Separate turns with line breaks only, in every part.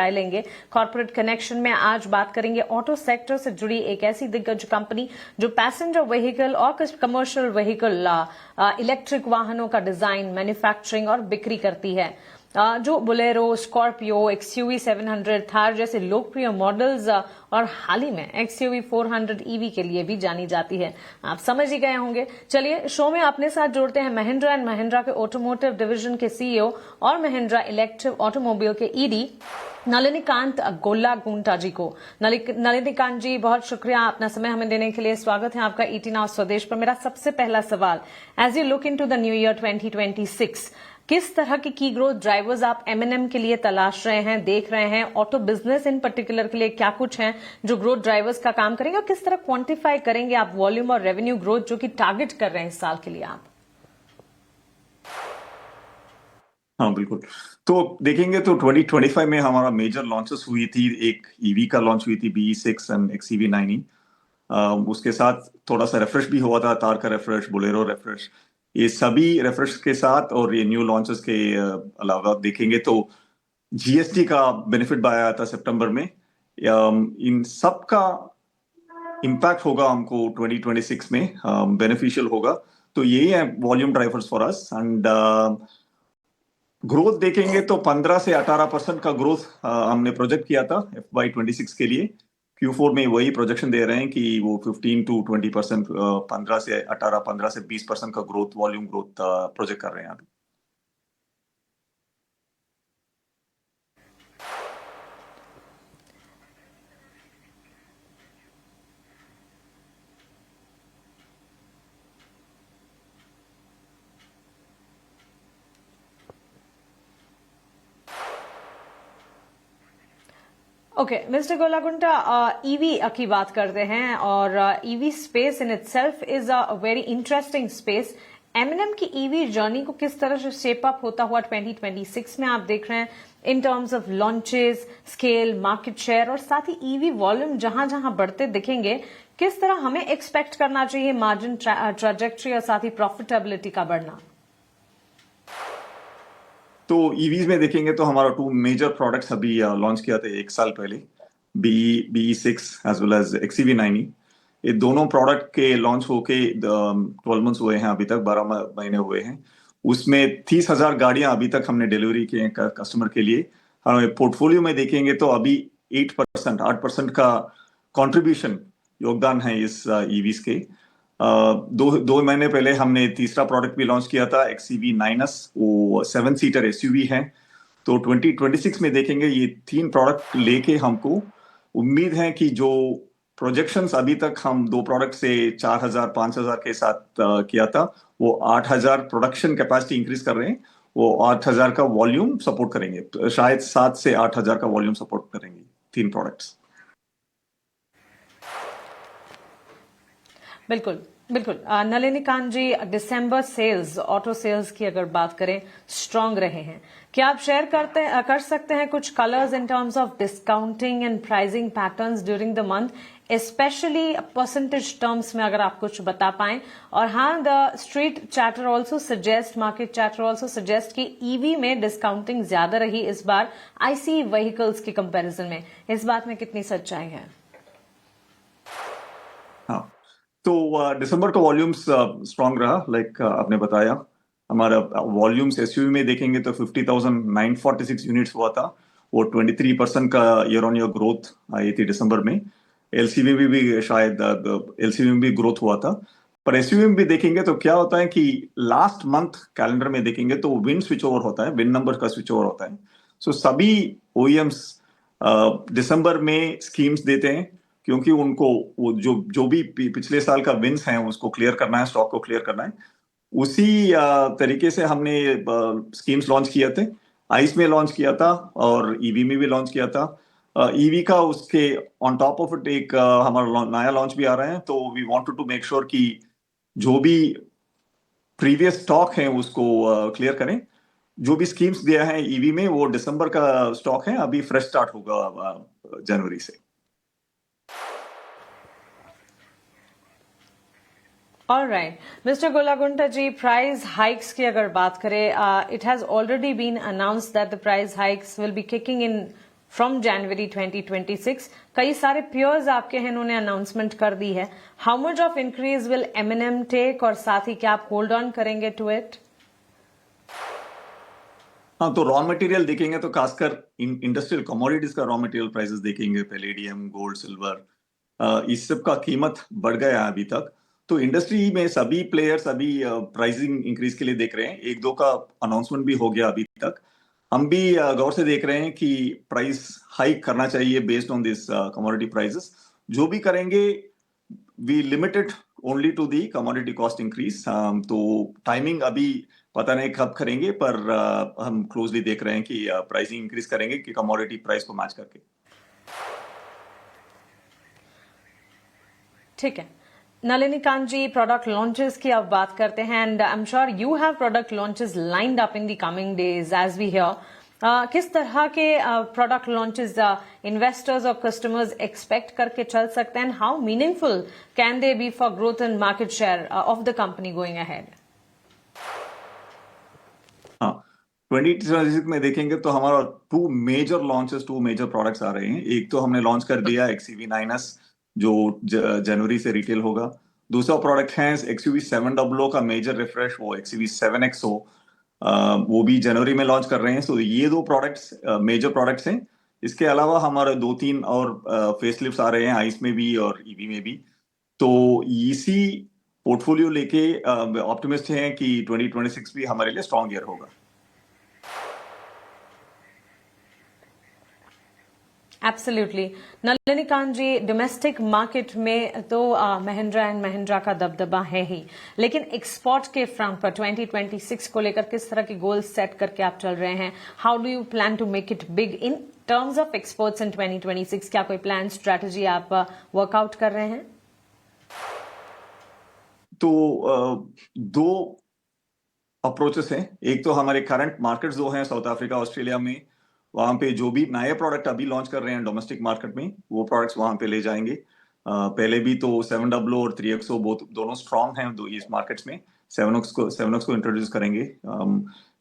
राय लेंगे। Corporate connection में आज बात करेंगे ऑटो सेक्टर से जुड़ी एक ऐसी दिग्गज कंपनी जो पैसेंजर व्हीकल और कमर्शियल व्हीकल इलेक्ट्रिक वाहनों का डिजाइन, मैन्युफैक्चरिंग और बिक्री करती है। जो बोलेरो, स्कॉर्पियो, एक्सयूवी 700, थार जैसे लोकप्रिय मॉडल्स और हाल ही में एक्सयूवी 400 ईवी के लिए भी जानी जाती है। आप समझ ही गए होंगे। चलिए शो में अपने साथ जोड़ते हैं महिंद्रा एंड महिंद्रा के ऑटोमोटिव डिवीजन के सीईओ और महिंद्रा इलेक्ट्रिक ऑटोमोबाइल के ईडी नलिनीकांत गोलागुंटा जी को। नलिनीकांत जी, बहुत शुक्रिया अपना समय हमें देने के लिए। स्वागत है आपका ईटी नाउ स्वदेश पर। मेरा सबसे पहला सवाल, as you look into the new year 2026, किस तरह की ग्रोथ ड्राइवर्स आप एमएनएम के लिए तलाश रहे हैं, देख रहे हैं? ऑटो बिजनेस इन पर्टिकुलर के लिए क्या कुछ है जो ग्रोथ ड्राइवर्स का काम करेंगे और किस तरह क्वांटिफाई करेंगे आप वॉल्यूम और रेवेन्यू ग्रोथ जो कि टारगेट कर रहे हैं इस साल के लिए आप?
हाँ बिल्कुल। तो देखेंगे तो 2025 में हमारा मेजर लॉन्चेस हुई थी। एक ईवी का लॉन्च हुई थी, BE6 एंड XEV9E। उसके साथ थोड़ा सा रिफ्रेश भी हुआ था, तार का रिफ्रेश, बोलेरो रिफ्रेश। ये सभी रिफ्रेश के साथ और ये न्यू लॉन्चेस के अलावा देखेंगे तो जीएसटी का बेनिफिट भी आया था सितंबर में। इन सब का इम्पैक्ट होगा हमको 2026 में, बेनिफिशियल होगा। तो यही है volume drivers for us. And growth देखेंगे तो 15 से 18% का ग्रोथ हमने प्रोजेक्ट किया था FY26 के लिए। Q4 में वही प्रोजेक्शन दे रहे हैं कि वो 15 to 20%, 15 से 18, 15 से 20% का ग्रोथ, वॉल्यूम ग्रोथ प्रोजेक्ट कर रहे हैं अभी।
ओके मिस्टर गोलागुंटा, ईवी की बात करते हैं और EV space in itself is a very interesting space. M&M की ईवी जर्नी को किस तरह से शेप अप होता हुआ 2026 में आप देख रहे हैं इन terms of launches, scale, market share और साथ ही ईवी वॉल्यूम जहां जहां बढ़ते दिखेंगे, किस तरह हमें एक्सपेक्ट करना चाहिए मार्जिन ट्रैजेक्टरी और साथ ही प्रॉफिटेबिलिटी का बढ़ना?
तो ईवीज में देखेंगे तो हमारा 2 मेजर प्रोडक्ट्स अभी लॉन्च किया था एक साल पहले, BE6 as well as XEV9E। ये दोनों प्रोडक्ट के लॉन्च होके 12 मंथ्स हुए हैं, अभी तक 12 महीने हुए हैं। उसमें 30,000 गाड़ियां अभी तक हमने डिलीवरी किए हैं कस्टमर के लिए। हमें पोर्टफोलियो में देखेंगे तो अभी 8% का कंट्रीब्यूशन, योगदान है इस ईवीज के। दो महीने पहले हमने तीसरा प्रोडक्ट भी लॉन्च किया था, XEV9S। वो 7 सीटर एसयूवी है। तो 2026 में देखेंगे ये 3 प्रोडक्ट लेके हमको उम्मीद है कि जो प्रोजेक्शंस अभी तक हम 2 प्रोडक्ट से 4,000 5,000 के साथ किया था, वो 8,000 प्रोडक्शन कैपेसिटी इंक्रीज कर रहे हैं। वो 8,000 का वॉल्यूम सपोर्ट करेंगे, तो शायद 7 से 8,000 का वॉल्यूम सपोर्ट करेंगे 3 प्रोडक्ट्स।
बिल्कुल बिल्कुल। नलिनीकांत जी, दिसंबर सेल्स, ऑटो सेल्स की अगर बात करें, स्ट्रांग रहे हैं। क्या आप शेयर कर सकते हैं कुछ colours in terms of discounting and pricing patterns during the month, specially percentage terms में अगर आप कुछ बता पाएं? और हाँ, the street chatter also suggest, market chatter also suggest कि ईवी में डिस्काउंटिंग ज्यादा रही इस बार आईसी व्हीकल्स के कंपैरिजन में। इस बात में कितनी सच्चाई है?
हाँ, तो दिसंबर का वॉल्यूम्स स्ट्रांग रहा, लाइक आपने बताया। हमारा वॉल्यूम्स एसयूवी में देखेंगे तो 50,946 यूनिट्स हुआ था। वो 23% का ईयर ऑन ईयर ग्रोथ आई थी दिसंबर में। एलसीवी में भी शायद एलसीवी में भी ग्रोथ हुआ था। पर एसयूवी में भी देखेंगे तो क्या होता है कि लास्ट मंथ कैलेंडर में देखेंगे तो विन स्विच ओवर होता है, विन नंबर का स्विच ओवर होता है। सो सभी ओईएम्स दिसंबर में स्कीम्स देते हैं, क्योंकि उनको वो जो भी पिछले साल का विन्स है उसको क्लियर करना है, स्टॉक को क्लियर करना है। उसी तरीके से हमने स्कीम्स लॉन्च किए थे। आइस में लॉन्च किया था और ईवी में भी लॉन्च किया था। ईवी का उसके ऑन टॉप ऑफ इट एक हमारा नया लॉन्च भी आ रहा है। तो we wanted to make sure कि जो भी प्रीवियस स्टॉक है उसको क्लियर करें। जो भी स्कीम्स दिया है ईवी में वो दिसंबर का स्टॉक है, अभी फ्रेश स्टार्ट होगा जनवरी से।
Alright mister Golagunta ji, price hikes की अगर बात करें, it has already been announced that the price hikes will be kicking in from January 2026 कई सारे पियर्स आपके हैं, इन्होंने अनाउंसमेंट कर दी है. How much of increase will M&M take, और साथ ही क्या आप होल्ड ऑन करेंगे टू इट?
हाँ, तो रॉ मटेरियल देखेंगे तो खासकर इंडस्ट्रियल कमोडिटीज का रॉ मटेरियल प्राइसेस देखेंगे, पैलेडियम, गोल्ड, सिल्वर, इस सब का कीमत बढ़ गया है अभी तक. तो इंडस्ट्री में सभी प्लेयर्स अभी प्राइसिंग इंक्रीज के लिए देख रहे हैं. एक दो का अनाउंसमेंट भी हो गया अभी तक. हम भी गौर से देख रहे हैं कि प्राइस हाइक करना चाहिए based on this commodity prices. जो भी करेंगे we limited only to the commodity cost increase. तो टाइमिंग अभी पता नहीं कब करेंगे, पर हम क्लोजली देख रहे हैं कि प्राइसिंग इंक्रीज करेंगे कि कमोडिटी प्राइस को मैच करके.
ठीक है. नलिनीकांत जी, प्रोडक्ट लॉन्चेस की अब बात करते हैं, and I am sure you have product launches lined up in the coming days as we hear. किस तरह के प्रोडक्ट लॉन्चेस इन्वेस्टर्स और कस्टमर्स एक्सपेक्ट करके चल सकते हैं, how meaningful can they be for growth and market share of the company going ahead?
हाँ, 2026 में देखेंगे तो हमारा टू मेजर प्रोडक्ट्स आ रहे हैं. एक तो हमने लॉन्च कर दिया XUV9S, जो जनवरी से रिटेल होगा. दूसरा प्रोडक्ट है XUV 700 का मेजर रिफ्रेश, वो XUV 7XO, वो भी जनवरी में लॉन्च कर रहे हैं. सो ये दो प्रोडक्ट्स मेजर प्रोडक्ट्स हैं. इसके अलावा हमारे 2-3 और फेसलिफ्ट्स आ रहे हैं, आइस में भी और ईवी में भी. तो इसी पोर्टफोलियो लेके ऑप्टिमिस्ट हैं कि 2026 भी हमारे लिए स्ट्रॉन्ग ईयर होगा.
एब्सोल्युटली. नलिनीकांत जी, डोमेस्टिक मार्केट में तो महिंद्रा एंड महिंद्रा का दबदबा है ही, लेकिन एक्सपोर्ट के फ्रंट पर 2026 को लेकर किस तरह के गोल सेट करके आप चल रहे हैं? How do you plan to make it big in terms of exports in 2026? क्या कोई प्लान, स्ट्रैटेजी आप वर्कआउट कर रहे हैं?
तो दो अप्रोचेस हैं. एक तो हमारे करंट मार्केट्स जो हैं साउथ अफ्रीका, ऑस्ट्रेलिया में, वहां पे जो भी नए प्रोडक्ट अभी लॉन्च कर रहे हैं डोमेस्टिक मार्केट में, वो प्रोडक्ट्स वहां पे ले जाएंगे. पहले भी तो 700 और 3XO दोनों स्ट्रॉन्ग हैं इस मार्केट्स में. 7X को इंट्रोड्यूस करेंगे.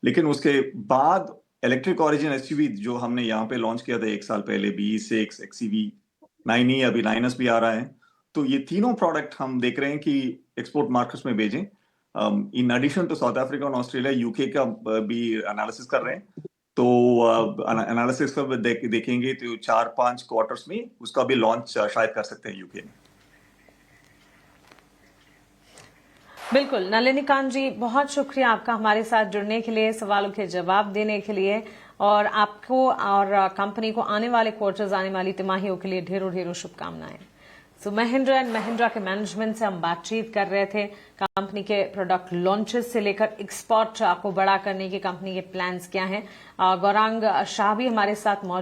लेकिन उसके बाद इलेक्ट्रिक ओरिजिन एसयूवी जो हमने यहाँ पे लॉन्च किया था 1 साल पहले, BE6, XUV9E, अभी 9S भी आ रहा है. तो ये तीनों प्रोडक्ट हम देख रहे हैं कि एक्सपोर्ट मार्केट्स में भेजें. In addition to South Africa और ऑस्ट्रेलिया, यूके का भी एनालिसिस कर रहे हैं. तो एनालिसिस का देखेंगे तो 4-5 क्वार्टर्स में उसका भी लॉन्च शायद कर सकते हैं यूके में.
बिल्कुल. नलिनीकांत जी, बहुत शुक्रिया आपका हमारे साथ जुड़ने के लिए, सवालों के जवाब देने के लिए, और आपको और कंपनी को आने वाले क्वार्टर्स, आने वाली तिमाहियों के लिए ढेरों ढेरों शुभकामनाएं. सो महिंद्रा एंड महिंद्रा के मैनेजमेंट से हम बातचीत कर रहे थे, कंपनी के प्रोडक्ट लॉन्चेस से लेकर एक्सपोर्ट को बड़ा करने की कंपनी के प्लान्स क्या हैं. गौरांग शाह भी हमारे साथ मौजूद